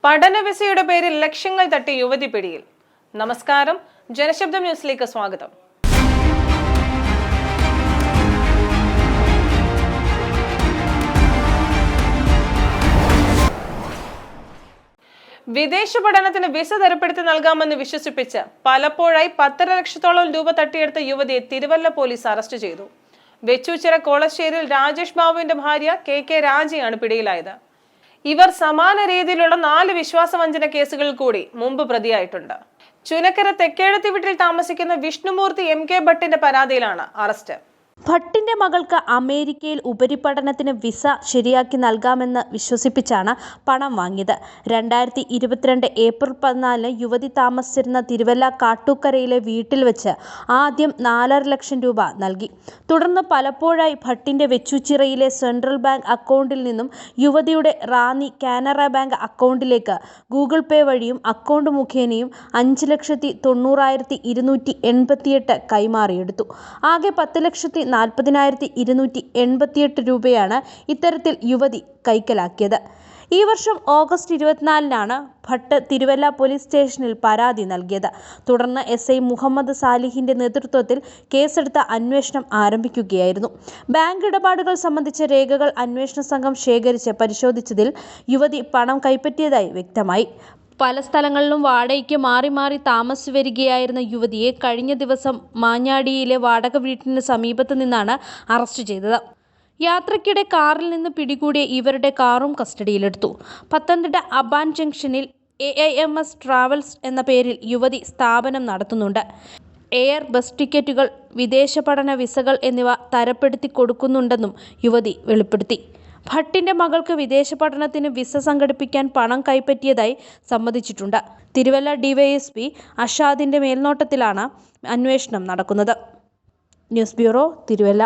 പഠന വിസയുടെ പേരിൽ ലക്ഷങ്ങൾ തട്ടി യുവതി പിടിയിൽ. നമസ്കാരം, ജനശബ്ദം ന്യൂസിലേക്ക് സ്വാഗതം. വിദേശ പഠനത്തിന് വിസ തരപ്പെടുത്തി നൽകാമെന്ന് വിശ്വസിപ്പിച്ച് പലപ്പോഴായി 10.5 ലക്ഷത്തോളം രൂപ തട്ടിയെടുത്ത യുവതിയെ തിരുവല്ല പോലീസ് അറസ്റ്റ് ചെയ്തു. വെച്ചൂച്ചിറ കോളശ്ശേരിയിൽ രാജേഷ് ബാബുവിന്റെ ഭാര്യ കെ രാജയാണ് പിടിയിലായത്. ഇവർ സമാന രീതിയിലുള്ള 4 വിശ്വാസവഞ്ചന കേസുകളിൽ കൂടി മുമ്പ് പ്രതിയായിട്ടുണ്ട്. ചുനക്കര തെക്കേഴത്തി വീട്ടിൽ താമസിക്കുന്ന വിഷ്ണുമൂർത്തി MK ഭട്ടിന്റെ പരാതിയിലാണ് അറസ്റ്റ്. ഭട്ടിന്റെ മകൾക്ക് അമേരിക്കയിൽ ഉപരിപഠനത്തിന് വിസ ശരിയാക്കി നൽകാമെന്ന് വിശ്വസിപ്പിച്ചാണ് പണം വാങ്ങിയത്. 2022 ഏപ്രിൽ 14 യുവതി താമസിച്ചിരുന്ന തിരുവല്ല കാട്ടൂക്കരയിലെ വീട്ടിൽ വെച്ച് ആദ്യം 4.5 ലക്ഷം രൂപ നൽകി. തുടർന്ന് പലപ്പോഴായി ഭട്ടിന്റെ വെച്ചൂച്ചിറയിലെ സെൻട്രൽ ബാങ്ക് അക്കൗണ്ടിൽ നിന്നും യുവതിയുടെ റാന്നി കാനറ ബാങ്ക് അക്കൗണ്ടിലേക്ക് ഗൂഗിൾ പേ വഴിയും അക്കൗണ്ട് മുഖേനയും 5,100,288 കൈമാറിയെടുത്തു. ആകെ 10,40,288 രൂപയാണ് ഇത്തരത്തിൽ യുവതി കൈക്കലാക്കിയത്. ഈ വർഷം ഓഗസ്റ്റ് 24-നാണ് ഭട്ട് തിരുവല്ല പോലീസ് സ്റ്റേഷനിൽ പരാതി നൽകിയത്. തുടർന്ന് SI മുഹമ്മദ് സാലിഹിന്റെ നേതൃത്വത്തിൽ കേസെടുത്ത അന്വേഷണം ആരംഭിക്കുകയായിരുന്നു. ബാങ്ക് ഇടപാടുകൾ സംബന്ധിച്ച രേഖകൾ അന്വേഷണ സംഘം ശേഖരിച്ച് പരിശോധിച്ചതിൽ യുവതി പണം കൈപ്പറ്റിയതായി വ്യക്തമായി. പല സ്ഥലങ്ങളിലും വാടകയ്ക്ക് മാറി മാറി താമസിച്ചു വരികയായിരുന്ന യുവതിയെ കഴിഞ്ഞ ദിവസം മാഞ്ഞാടിയിലെ വാടക വീട്ടിന് സമീപത്ത് നിന്നാണ് അറസ്റ്റ് ചെയ്തത്. യാത്രയ്ക്കിടെ കാറിൽ നിന്ന് പിടികൂടിയ ഇവരുടെ കാറും കസ്റ്റഡിയിലെടുത്തു. പത്തനംതിട്ട അബാൻ ജംഗ്ഷനിൽ AIMS ട്രാവൽസ് എന്ന പേരിൽ യുവതി സ്ഥാപനം നടത്തുന്നുണ്ട്. എയർ, ബസ് ടിക്കറ്റുകൾ, വിദേശ പഠന വിസകൾ എന്നിവ തരപ്പെടുത്തി കൊടുക്കുന്നുണ്ടെന്നും യുവതി വെളിപ്പെടുത്തി. ഭട്ടിന്റെ മകൾക്ക് വിദേശ പഠനത്തിന് വിസ സംഘടിപ്പിക്കാൻ പണം കൈപ്പറ്റിയതായി സമ്മതിച്ചിട്ടുണ്ട്. തിരുവല്ല DYSP അഷാദിന്റെ മേൽനോട്ടത്തിലാണ് അന്വേഷണം നടക്കുന്നത്. News bureau, Thiruvalla.